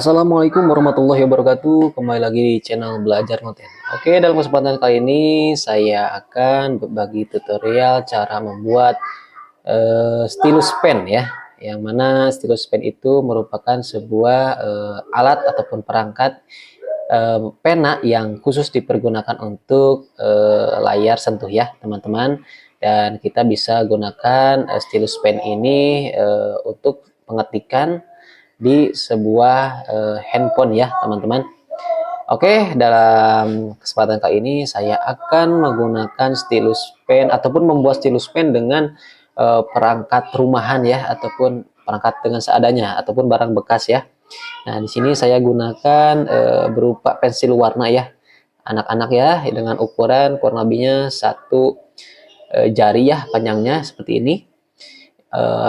Assalamualaikum warahmatullahi wabarakatuh. Kembali lagi di channel Belajar Noten. Oke, dalam kesempatan kali ini saya akan berbagi tutorial cara membuat stylus pen ya. Yang mana stylus pen itu merupakan sebuah alat ataupun perangkat pena yang khusus dipergunakan untuk layar sentuh ya, teman-teman. Dan kita bisa gunakan stylus pen ini untuk pengetikan di sebuah handphone ya teman-teman. Oke, dalam kesempatan kali ini saya akan menggunakan stylus pen ataupun membuat stylus pen dengan perangkat rumahan ya, ataupun perangkat dengan seadanya ataupun barang bekas ya. Nah, di sini saya gunakan berupa pensil warna ya, anak-anak ya, dengan ukuran kurang lebihnya satu jari ya panjangnya seperti ini.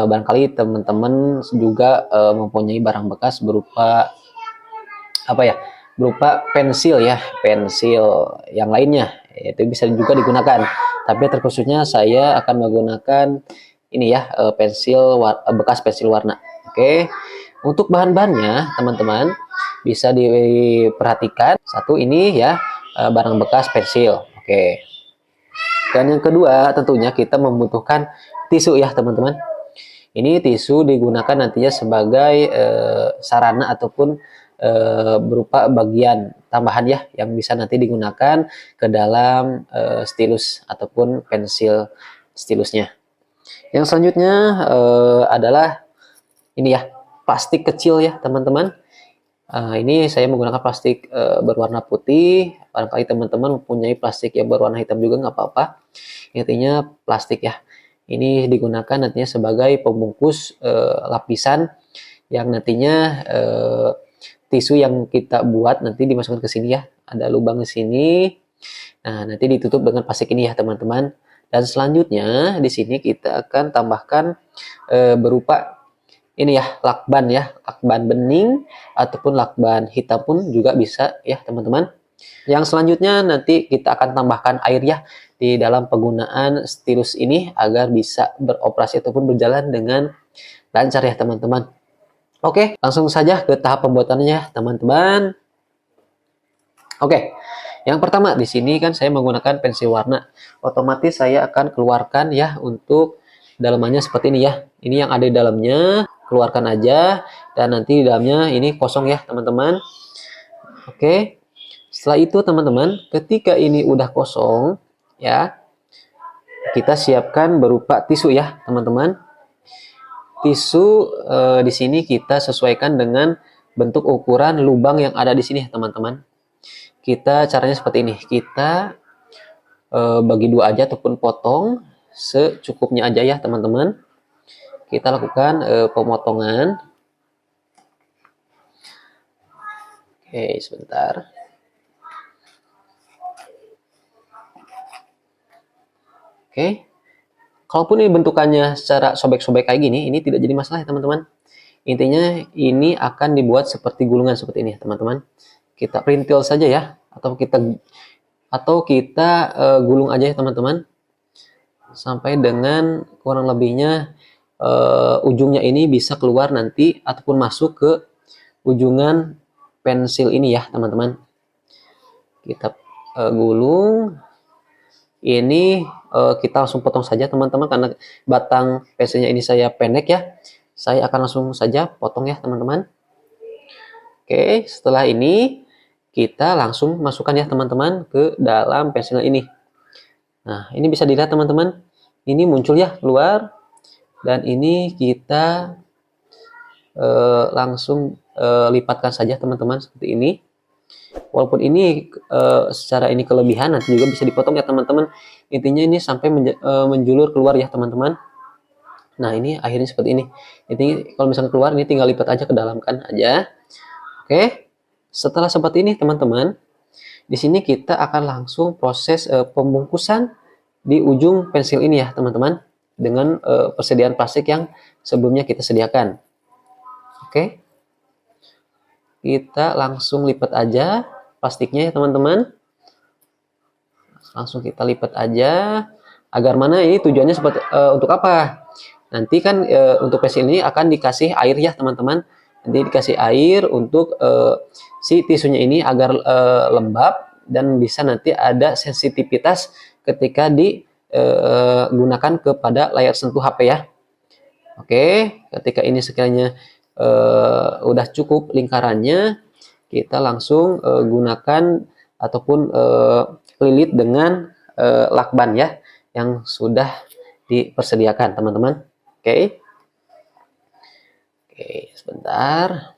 Barangkali teman-teman juga mempunyai barang bekas berupa berupa pensil ya, pensil yang lainnya itu bisa juga digunakan, tapi terkhususnya saya akan menggunakan ini ya, bekas pensil warna. Oke, untuk bahan-bahannya teman-teman bisa diperhatikan. Satu, ini ya, barang bekas pensil. Oke, dan yang kedua tentunya kita membutuhkan tisu ya teman-teman. Ini tisu digunakan nantinya sebagai sarana ataupun berupa bagian tambahan ya, yang bisa nanti digunakan ke dalam stylus ataupun pensil stilusnya. Yang selanjutnya adalah ini ya, plastik kecil ya teman-teman. Ini saya menggunakan plastik berwarna putih. Barangkali teman-teman mempunyai plastik yang berwarna hitam juga nggak apa-apa. Intinya plastik ya. Ini digunakan nantinya sebagai pembungkus lapisan yang nantinya tisu yang kita buat nanti dimasukkan ke sini ya. Ada lubang di sini. Nah, nanti ditutup dengan plastik ini ya teman-teman. Dan selanjutnya di sini kita akan tambahkan berupa ini ya, lakban ya, lakban bening ataupun lakban hitam pun juga bisa ya teman-teman. Yang selanjutnya nanti kita akan tambahkan air ya di dalam penggunaan stylus ini agar bisa beroperasi ataupun berjalan dengan lancar ya teman-teman. Oke, langsung saja ke tahap pembuatannya teman-teman. Oke, yang pertama di sini kan saya menggunakan pensil warna. Otomatis saya akan keluarkan ya untuk dalamannya seperti ini ya. Ini yang ada di dalamnya, keluarkan aja, dan nanti di dalamnya ini kosong ya teman-teman. Oke. Setelah itu teman-teman, ketika ini udah kosong ya, kita siapkan berupa tisu ya teman-teman. Tisu di sini kita sesuaikan dengan bentuk ukuran lubang yang ada di sini teman-teman. Kita caranya seperti ini, kita bagi dua aja ataupun potong secukupnya aja ya teman-teman. Kita lakukan pemotongan. Oke, sebentar. Oke, kalaupun ini bentukannya secara sobek-sobek kayak gini, ini tidak jadi masalah ya teman-teman. Intinya ini akan dibuat seperti gulungan seperti ini teman-teman. Kita perintil saja ya, atau kita gulung aja ya teman-teman, sampai dengan kurang lebihnya ujungnya ini bisa keluar nanti ataupun masuk ke ujungan pensil ini ya teman-teman. Kita gulung. Ini kita langsung potong saja teman-teman, karena batang pensilnya ini saya pendek ya. Saya akan langsung saja potong ya teman-teman. Oke, setelah ini kita langsung masukkan ya teman-teman ke dalam pensil ini. Nah, ini bisa dilihat teman-teman, ini muncul ya keluar, dan ini kita langsung lipatkan saja teman-teman seperti ini. Walaupun ini secara ini kelebihan, nanti juga bisa dipotong ya teman-teman. Intinya ini sampai menjulur keluar ya teman-teman. Nah, ini akhirnya seperti ini. Intinya kalau misalnya keluar, ini tinggal lipat aja ke dalam kan aja. Oke, setelah seperti ini teman-teman, di sini kita akan langsung proses pembungkusan di ujung pensil ini ya teman-teman, dengan persediaan plastik yang sebelumnya kita sediakan. Oke, kita langsung lipat aja plastiknya ya teman-teman. Langsung kita lipat aja, agar mana ini tujuannya seperti untuk apa? Nanti kan untuk pensil ini akan dikasih air ya teman-teman. nanti dikasih air untuk si tisunya ini agar lembab dan bisa nanti ada sensitivitas ketika digunakan kepada layar sentuh HP ya. Oke, ketika ini sekiranya udah cukup lingkarannya, kita langsung gunakan ataupun lilit dengan lakban ya yang sudah dipersediakan teman-teman. Oke. Oke, sebentar.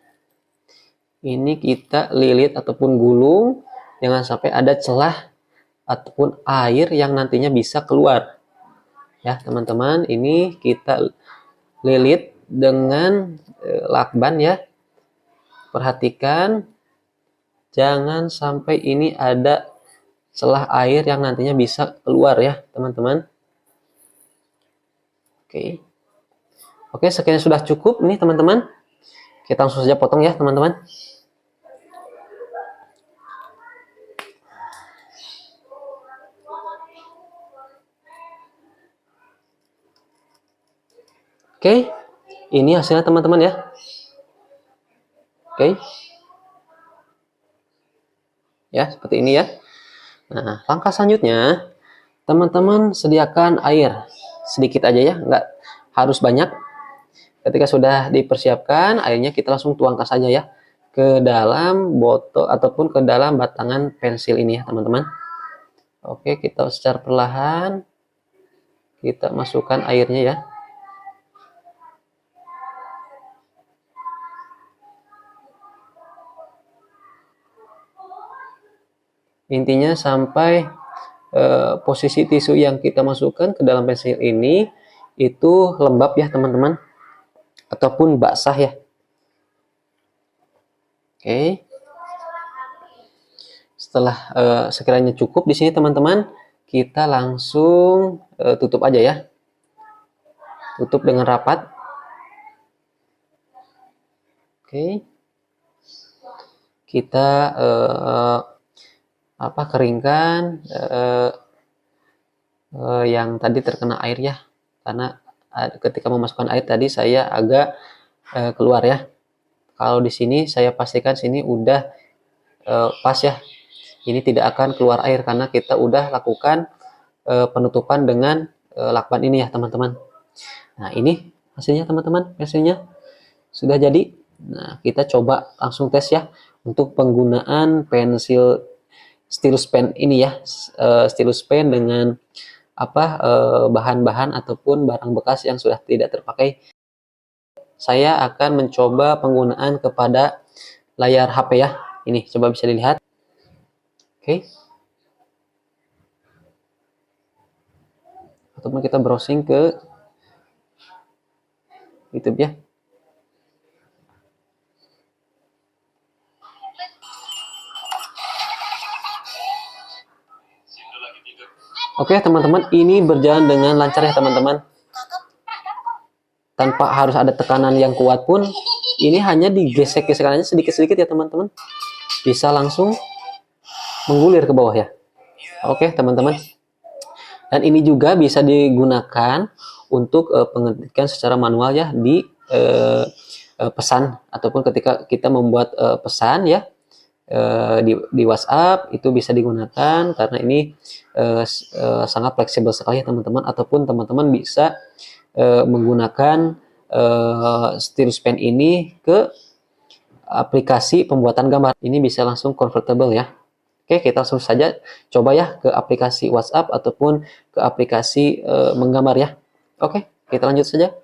Ini kita lilit ataupun gulung, jangan sampai ada celah ataupun air yang nantinya bisa keluar. Ya, teman-teman, ini kita lilit dengan lakban ya. Perhatikan jangan sampai ini ada celah air yang nantinya bisa keluar ya, teman-teman. Oke. Oke, sekian sudah cukup nih, teman-teman. Kita langsung saja potong ya, teman-teman. Oke, ini hasilnya teman-teman ya. Oke. Ya, seperti ini ya. Nah, langkah selanjutnya, teman-teman sediakan air. Sedikit aja ya, nggak harus banyak. Ketika sudah dipersiapkan, airnya kita langsung tuangkan saja ya ke dalam botol ataupun ke dalam batangan pensil ini ya, teman-teman. Oke, kita secara perlahan kita masukkan airnya ya. Intinya sampai posisi tisu yang kita masukkan ke dalam pensil ini itu lembab ya, teman-teman, ataupun basah ya. Oke. Setelah sekiranya cukup di sini, teman-teman, kita langsung tutup aja ya. Tutup dengan rapat. Oke. Kita keringkan yang tadi terkena air ya, karena ketika memasukkan air tadi saya agak keluar ya. Kalau di sini saya pastikan sini udah pas ya, ini tidak akan keluar air karena kita udah lakukan penutupan dengan lakban ini ya, teman-teman. Nah, ini hasilnya, teman-teman, hasilnya sudah jadi. Nah, kita coba langsung tes ya untuk penggunaan pensil stylus pen ini ya, stylus pen dengan bahan-bahan ataupun barang bekas yang sudah tidak terpakai. Saya akan mencoba penggunaan kepada layar HP ya. Ini coba bisa dilihat. Oke. Ataupun kita browsing ke YouTube ya. Oke, teman-teman, ini berjalan dengan lancar ya, teman-teman. Tanpa harus ada tekanan yang kuat pun, ini hanya digesek-gesek aja sedikit-sedikit ya, teman-teman. Bisa langsung menggulir ke bawah ya. Oke, teman-teman. Dan ini juga bisa digunakan untuk pengetikan secara manual ya di pesan ataupun ketika kita membuat pesan ya. Di WhatsApp itu bisa digunakan karena ini sangat fleksibel sekali ya, teman-teman, ataupun teman-teman bisa menggunakan stylus pen ini ke aplikasi pembuatan gambar. Ini bisa langsung convertible ya. Oke, kita langsung saja coba ya ke aplikasi WhatsApp ataupun ke aplikasi menggambar ya. Oke, kita lanjut saja.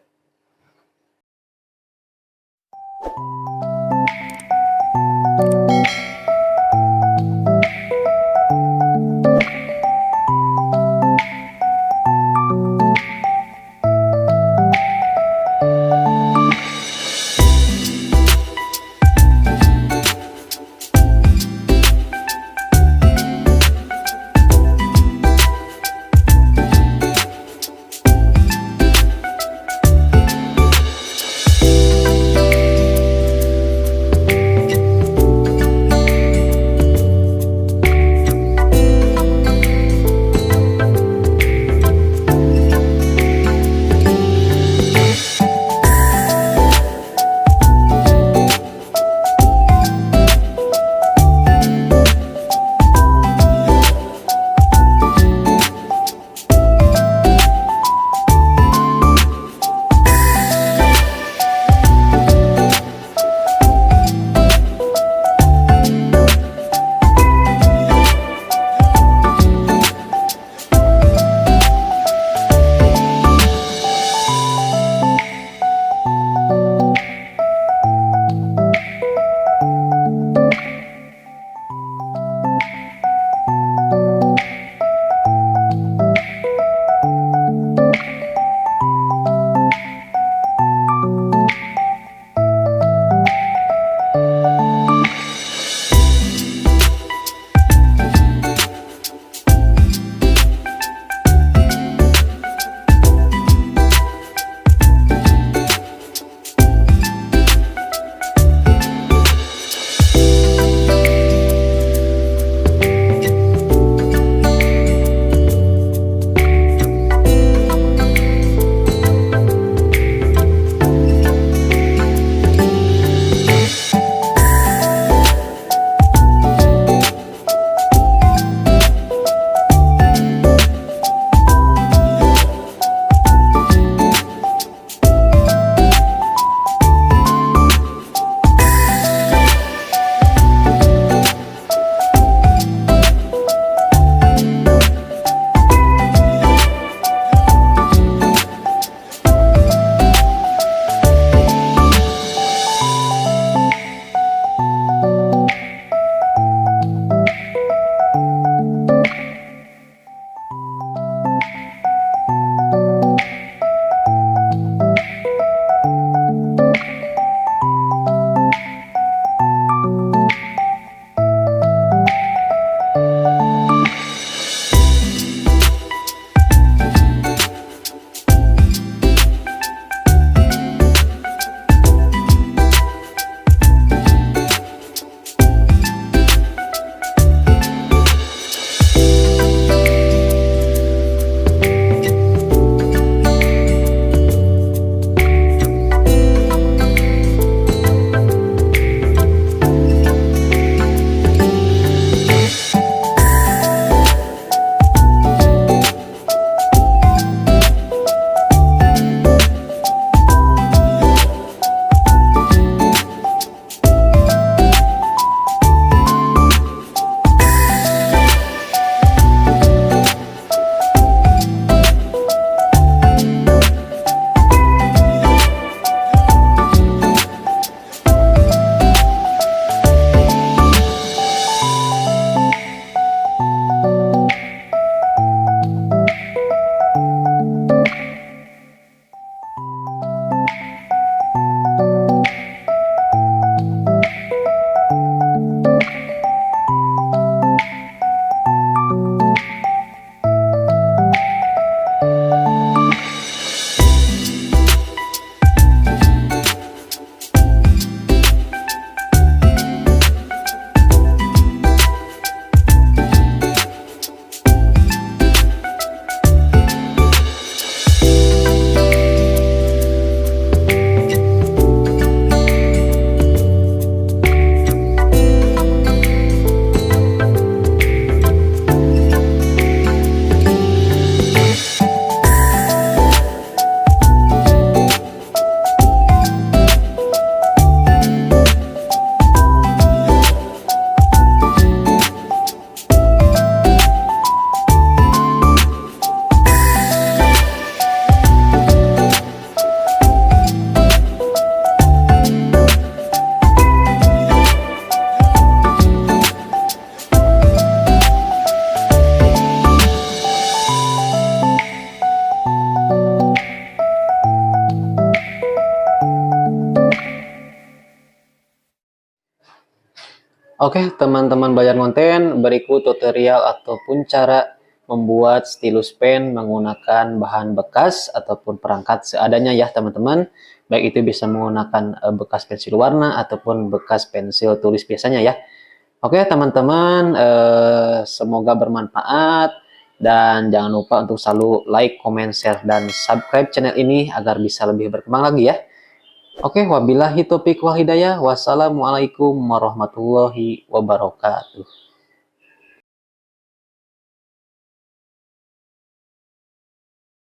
Oke, teman-teman belajar konten, berikut tutorial ataupun cara membuat stylus pen menggunakan bahan bekas ataupun perangkat seadanya ya teman-teman. Baik itu bisa menggunakan bekas pensil warna ataupun bekas pensil tulis biasanya ya. Oke teman-teman, semoga bermanfaat dan jangan lupa untuk selalu like, comment, share, dan subscribe channel ini agar bisa lebih berkembang lagi ya. Oke, wabillahi taufiq wal hidayah. Wassalamualaikum warahmatullahi wabarakatuh.